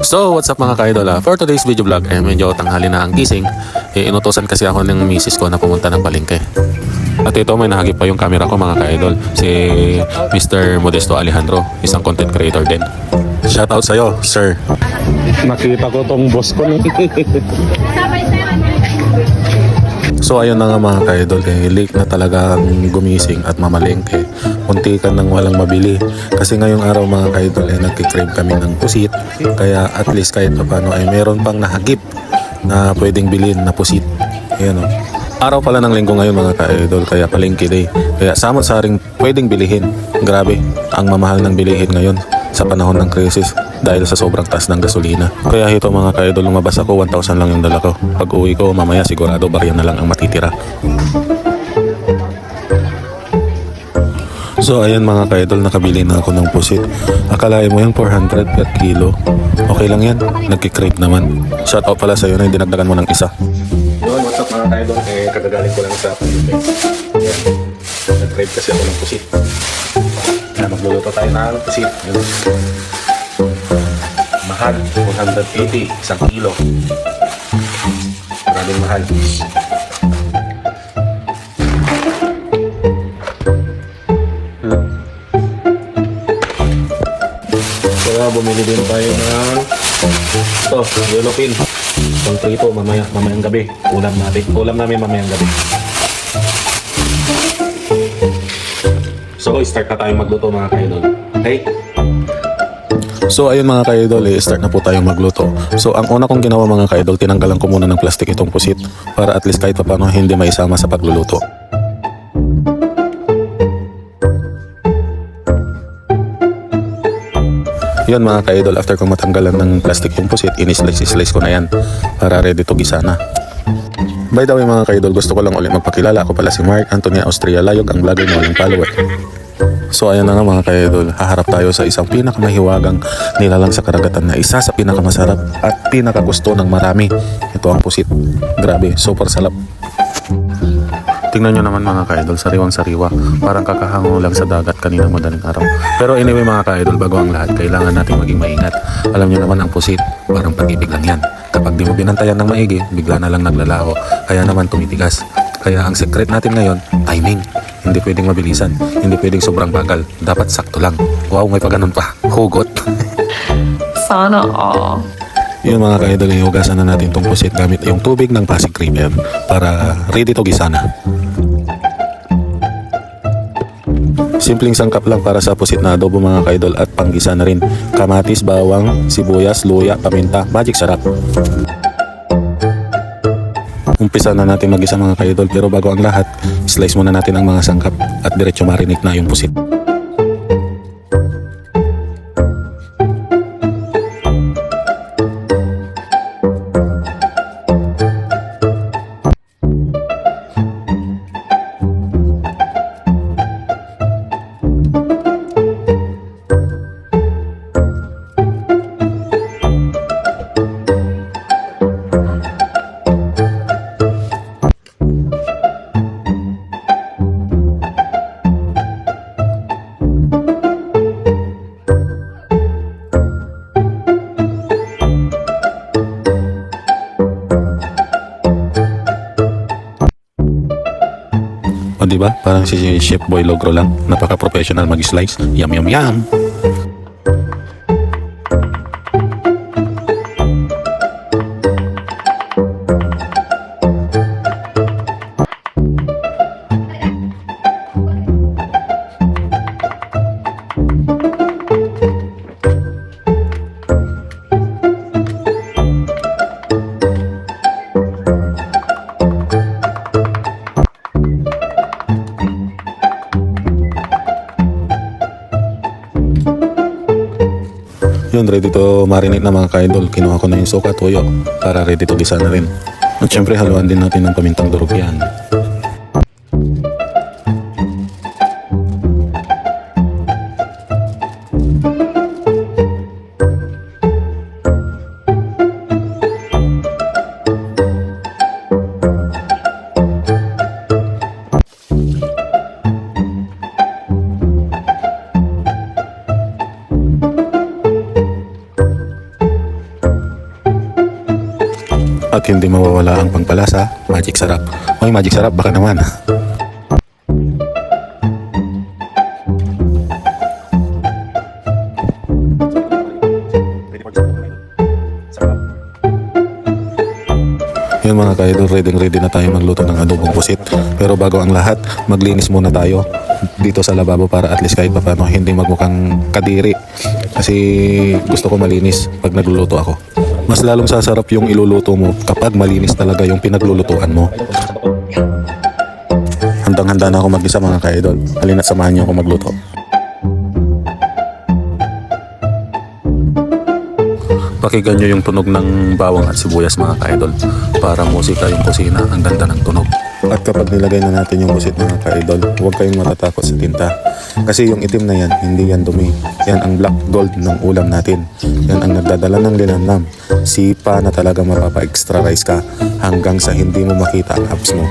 So what's up mga ka-idol, for today's video vlog medyo tanghali na ang gising. Inutosan kasi ako ng misis ko na pumunta ng palengke. At ito may nahagip pa yung camera ko mga ka-idol, si Mr. Modesto Alejandro, isang content creator din. Shoutout sa'yo sir. Nakita ko tong boss ko. So ayun na nga mga ka-idol, late na talaga gumising at mamalengke. Unti ka nang walang mabili. Kasi ngayong araw mga ka-idol nagkikrave kami ng pusit. Kaya at least kahit paano ay meron pang nahagip na pwedeng bilhin na pusit. Ayan o. Araw pala ng linggo ngayon mga ka-idol, kaya palengke day. Kaya samot-saring pwedeng bilihin. Grabe, ang mamahal ng bilihin ngayon sa panahon ng krisis dahil sa sobrang taas ng gasolina. Kaya ito mga ka-idol, lumabas ako, 1,000 lang yung dala ko. Pag uwi ko mamaya sigurado barya na lang ang matitira. So ayan mga ka-idol, nakabili na ako ng pusit. Akalain mo yung 400 per kilo. Okay lang yan, nagkikrave naman. Shoutout pala sa'yo na dinagdagan mo ng isa. Yun, what's up mga ka-idol, kagagaling ko lang sa palengke. Ayan, nag-crave kasi ako ng pusit. Magluluto tayo ng pusit. Mahal, 180, isang kilo. Maraming mahal. Kaya bumili din tayo ng ito, yellow pin. Itong prito, mamayang gabi. Ulam namin mamayang gabi. So, start na tayo magluto mga ka-idol. Okay? So ayun mga ka-idol, start na po tayo magluto. So ang una kong ginawa mga ka-idol, tinanggalan ko muna ng plastic itong pusit para at least kahit paano hindi maisama sa pagluluto. Yun mga ka-idol, after kong matanggalan ng plastic yung pusit, in-slice ko na yan para ready to gisa na. By the way mga ka-idol, gusto ko lang ulit magpakilala. Ako pala si Mark Antonia Austria Layog, ang vlogger na walang follower. So ayan na nga mga ka-idol, haharap tayo sa isang pinakamahiwagang nilalang sa karagatan na isa sa pinakamasarap at pinakagusto ng marami. Ito ang pusit. Grabe, super salap. Tingnan nyo naman mga ka-idol, sariwang-sariwa. Parang kakahango lang sa dagat kaninang madaling araw. Pero anyway mga ka-idol, bago ang lahat, kailangan natin maging maingat. Alam nyo naman ang pusit, parang pag-ibig lang yan. Kapag di mo binantayan ng maigi, bigla na lang naglalaho. Kaya naman tumitigas. Kaya ang secret natin ngayon, timing. Hindi pwedeng mabilisan, hindi pwedeng sobrang bagal. Dapat sakto lang. Wow, may paganon pa. Hugot. Sana all. Yung mga ka-idol, ihugasan na natin itong pusit gamit yung tubig ng Pasig Creamer para ready to gisa na. Simpleng sangkap lang para sa pusit na adobo mga ka-idol at panggisa na rin. Kamatis, bawang, sibuyas, luya, paminta, magic sarap. Umpisa na natin mag-isa mga ka-idol, pero bago ang lahat, slice muna natin ang mga sangkap at diretso marinate na yung pusit. O diba? Parang si Chef Boy Logro lang. Napaka-professional mag-slice. Yum yum yum! Yun, ready to marinate na mga ka-idol. Kinuha ko na yung suka, toyo para ready to gisa na rin. At syempre haluan din natin ng pamintang durog yan. At hindi mawawala ang pangpalasa, magic sarap. Oy, magic sarap, baka naman. Yun mga ka-idol, ready na tayo magluto ng adobong pusit. Pero bago ang lahat, maglinis muna tayo dito sa lababo para at least kahit paano hindi magmukhang kadiri. Kasi gusto ko malinis pag nagluluto ako. Mas lalong sasarap yung iluluto mo kapag malinis talaga yung pinaglulutuan mo. Handang-handa na ako mag-isa mga ka-idol. Halina't samahan niyo ako magluto. Pakinggan nyo yung tunog ng bawang at sibuyas mga ka-idol. Parang musika yung kusina, ang ganda ng tunog. At kapag nilagay na natin yung busit mga ka-idol, huwag kayong matatakot sa tinta. Kasi yung itim na yan, hindi yan dumi. Yan ang black gold ng ulam natin. Yan ang nagdadala ng linamnam. Sipa na talaga mapapa-extra rice ka hanggang sa hindi mo makita ang abs mo.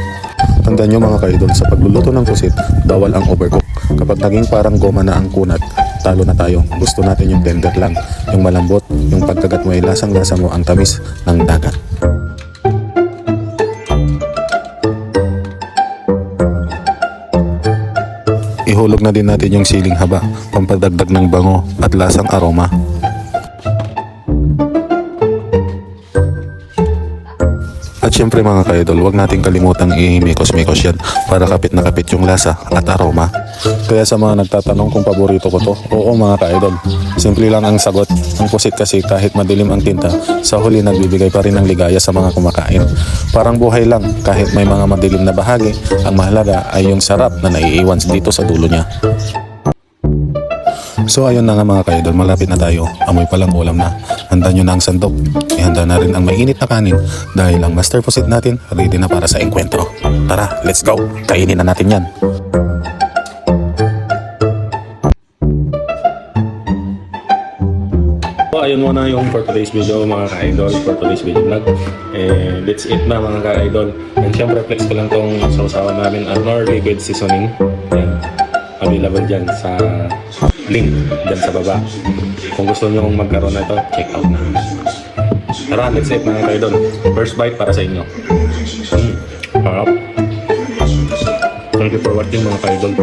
Tandaan nyo mga ka-idol, sa pagluluto ng pusit, bawal ang overcook. Kapag naging parang goma na ang kunat, talo na tayo. Gusto natin yung tender lang, yung malambot, yung pagkagat mo ay lasang-lasa mo ang tamis ng dagat. Ihulog na din natin yung siling haba, pampadagdag ng bango at lasang aroma. At syempre mga ka-idol, huwag nating kalimutang ihimikos-mikos yan para kapit na kapit yung lasa at aroma. Kaya sa mga nagtatanong kung paborito ko to, oo mga ka-idol. Simple lang ang sagot. Ang pusit kasi kahit madilim ang tinta, sa huli nagbibigay pa rin ng ligaya sa mga kumakain. Parang buhay lang, kahit may mga madilim na bahagi, ang mahalaga ay yung sarap na naiiwan dito sa dulo niya. So ayun na nga mga ka-idol, malapit na tayo. Amoy palang ulam na. Handa nyo na ang sandok. Ihanda na rin ang mainit na kanin dahil ang master pusit natin ready na para sa enkwentro. Tara, let's go! Kainin na natin yan. So ayun muna yung for today's video mga ka-idol, for today's video vlog. Let's eat na mga ka-idol. And syempre flex ko lang tong sausawan namin, Arnor Liquid Seasoning. Yan. Available dyan sa link dyan sa baba. Kung gusto nyo magkaroon na ito, check out na. Tara, let's eat mga ka-idol. First bite para sa inyo. Harap. Thank you for watching mga ka-idol.